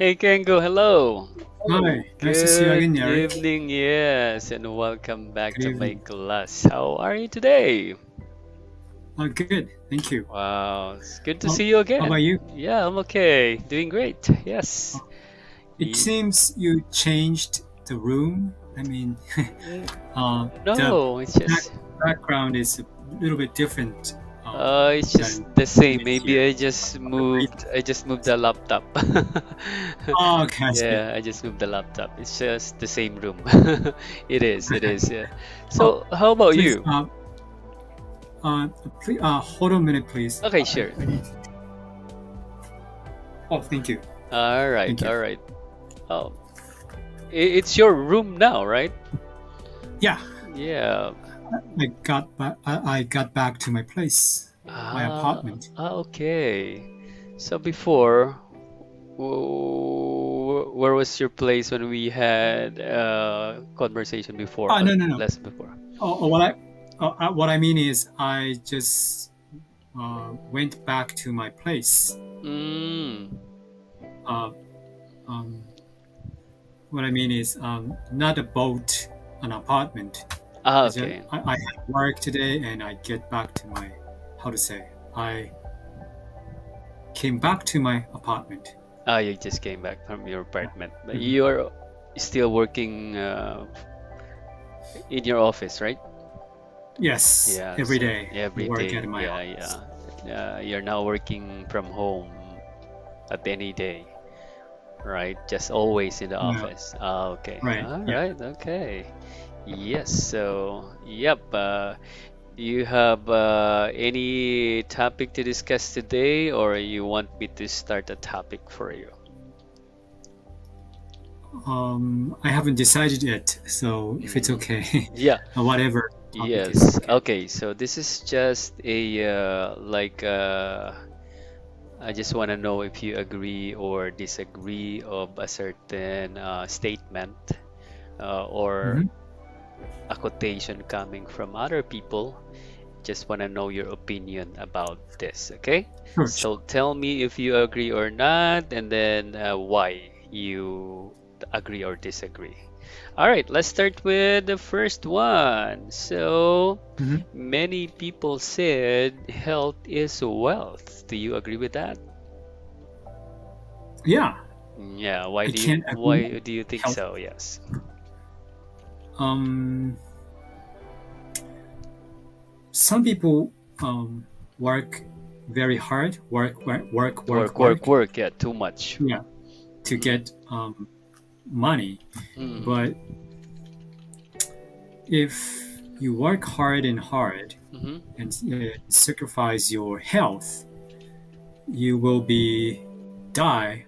Hey Kengo, hello. Hi, nice to see you again, Good Eric. evening, yes, and welcome back Good to my evening. class. How are you today? Good, thank you. Wow, it's good to How, see you how about again. you? Yeah, I'm okay. Doing great. Uh, Yes. It Ye- seems you changed the room. n- The No, it's back, just background is a little bit different it's just than the it same. is Maybe here. I just moved the laptop. Oh, okay, I see. Yeah, I just moved the laptop. It's just the same room. It is, yeah. Oh, So, how about please, you? hold on a minute, please. Okay, sure. I need. Oh, thank you, All right, thank you. all right. Oh, it's your room now, right? Yeah, Yeah. I got back to my place, my apartment. Okay. So before, where was your place when we had conversation before, Oh, no, no, no. lesson before? What I mean is, I just went back to my place. Mm. Uh, um, what I mean is, not a boat, an apartment. Okay. I had work today, and I get back to my, how to say, I came back to my apartment. Ah, you just came back from your apartment, but Mhm. you're still working in your office, right? Yes, Yeah, every so day I every work day, at my yeah, office. yeah. You're now working from home at any day, right? Just always in the Yeah, office. Ah, okay. right. All Yeah. right, okay. Yes, so, yep. Do you have any topic to discuss today, or you want me to start a topic for you? I haven't decided yet, so if it's Mm, okay, yeah, whatever topic is yes. okay. Okay, so this is just a I just want to know if you agree or disagree of a certain statement or Hmm. a quotation coming from other people. Just want to know your opinion about this, okay? Sure. So tell me if you agree or not, and then why you agree or disagree. All right, let's start with the first one. So, Hmm. many people said health is wealth. Do you agree with that? Yeah, Yeah, I can't agree. why do you think Health. so? Yes. Um, some people work very hard, Work, work. work. Yeah, too much. Yeah, to Mm-hmm. get money. But Mm-hmm. if you work hard and hard Mm-hmm. and sacrifice your health, you will be die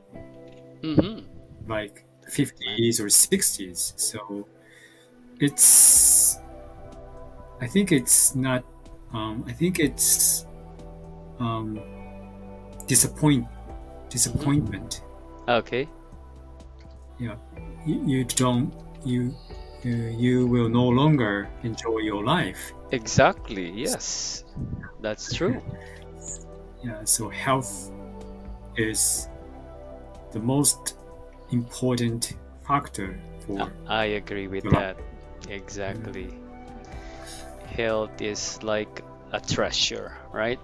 Mm-hmm. like 50s or 60s. So it's I think it's not I think it's um, disappoint Mm-hmm. disappointment. Okay. Yeah, you don't you you will no longer enjoy your life. Exactly. Yes. That's true. Yeah, so health is the most important factor for I agree with the life. that. Mhm. Exactly. Health is like a treasure, right?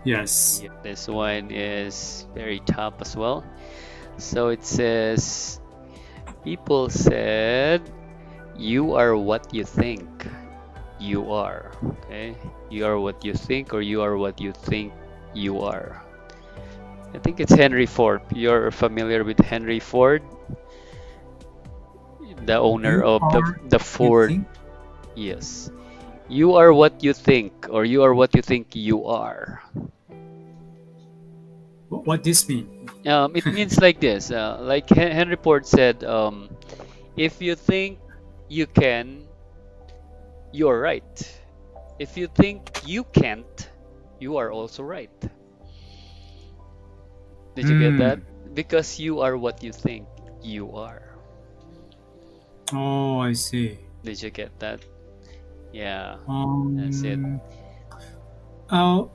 Yes. Yeah, this one is very top as well. So it says, people said, you are what you think you are. Okay? You are what you think, or you are what you think you are. I think it's Henry Ford. You're familiar with Henry Ford, the owner You of are the you Ford. think Yes. You are what you think, or you are what you think you are. what this mean? It means like this. Like Henry Ford said, if you think you can, you're right. If you think you can't, you are also right. Did you get that? Hmm. Because you are what you think you are. Oh, I see. Did you get that? Yeah, that's it. Um.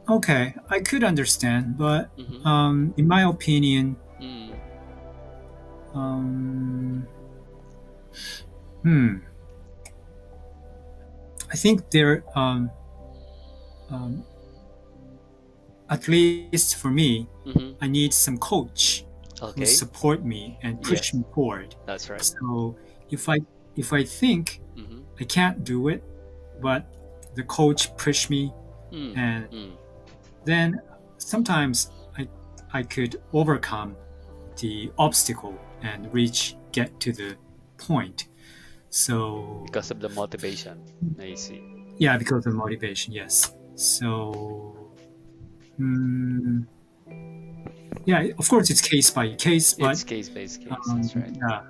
Oh, Okay, I could understand, but Mm-hmm. in my opinion, Mm. um, hmm, I think there, um, at least for me, Mm-hmm. I need some coach who Okay. support me and push Yes, me forward. that's right. So if I if I think Mm-hmm. I can't do it, but the coach push me, Mm. and Mm. then sometimes I could overcome the obstacle and get to the point. So Because of the motivation. I see. yeah, because of motivation, yes. Mm, yeah, of course it's case by case, but It's case by case. That's right. yeah.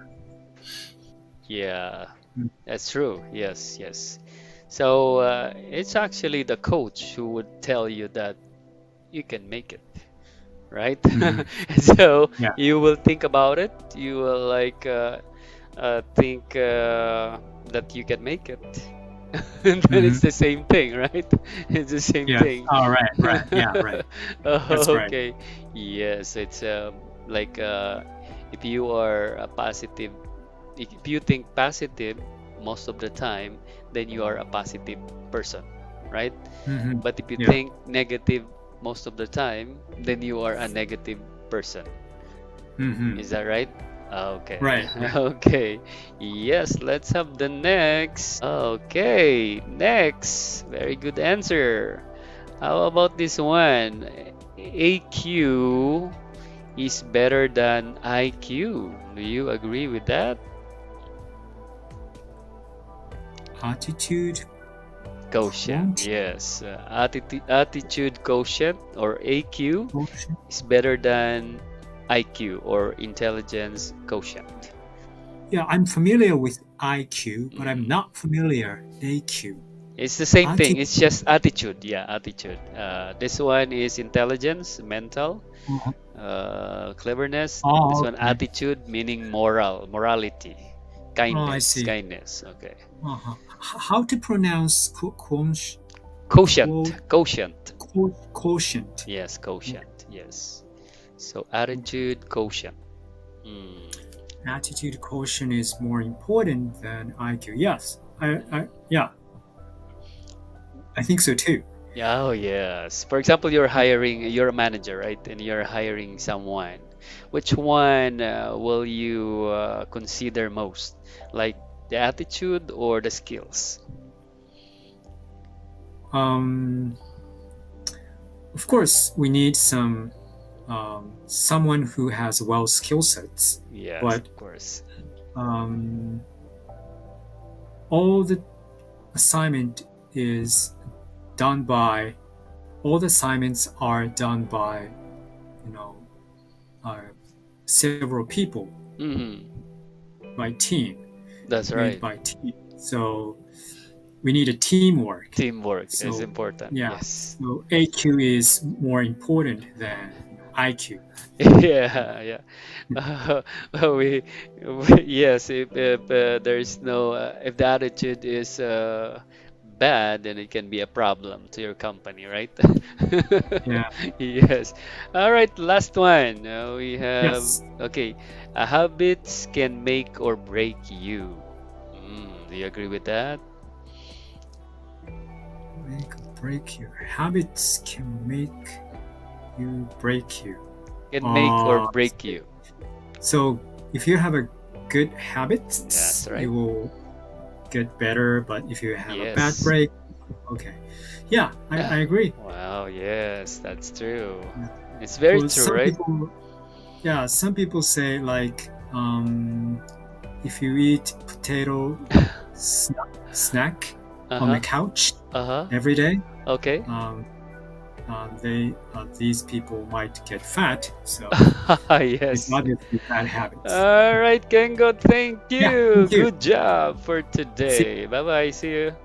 Yeah, Mm, that's true. Yes, yes. So it's actually the coach who would tell you that you can make it, right? mhm, So yeah. you will think about it. You will like think that you can make it. And then Hmm. it's the same thing, right? It's the same Yes. thing. All right. Right. Yeah. Right. That's right. Okay. Yes, it's like if you are a positive, if you think positive most of the time, then you are a positive person, right? Hmm. But if you Yeah. think negative most of the time, then you are a negative person. Hmm. Is that right? Okay. Right. Right. Okay. Yes, let's have the next. Okay, next. Very good answer. How about this one? AQ is better than IQ. Do you agree with that? Attitude, Quotient, quotient, yes. Attitude quotient or AQ quotient. is better than IQ or intelligence quotient. Yeah, I'm familiar with IQ, but I'm Mm. not familiar AQ. It's the same thing. Attitude. It's just attitude. Yeah, attitude. This one is intelligence, mental, cleverness. This Oh, one okay. attitude, meaning morality, Oh, I kindness, see. kindness. Okay. Uh-huh. How to pronounce Quotient, quo, quotient. quotient? Yes, quotient. Yes. So attitude, quotient. Mm. Attitude quotient is more important than IQ. Yes, yeah, I think so too. Yeah, oh yes. For example, you're hiring, you're a manager, right? And you're hiring someone. Which one will you consider most? Like the attitude or the skills? Um, of course, we need someone who has well skill sets, Yes, but of course. um, all the assignment is done by all the assignments are done by you know uh, several people Hmm. by team, That's made right. by team. So we need a teamwork. Teamwork is So important. yeah, Yes. so AQ is more important than IQ. Yeah, yeah. Uh, we, yes, if there's no if the attitude is bad, then it can be a problem to your company, right? Yeah. Yes. All right, last one. We have Yes. okay. Habits can make or break you. Do you agree with that? Make or break you. Habits can make you break you. Can make or Uh, break you. so if you have a good habits, That's right. you will get better. But if you have a bad Yes. break, okay. Yeah, I agree. Wow, yes, that's true. Yeah. It's very So true, some right? people, yeah, some people say like, if you eat potato snack on the Uh-huh. couch Uh-huh. every day, Okay. um, they these people might get fat. So it's Yes. obviously bad habits. All right, Kengo, thank Yeah, you. thank you. Good job for See today. Bye-bye. See you.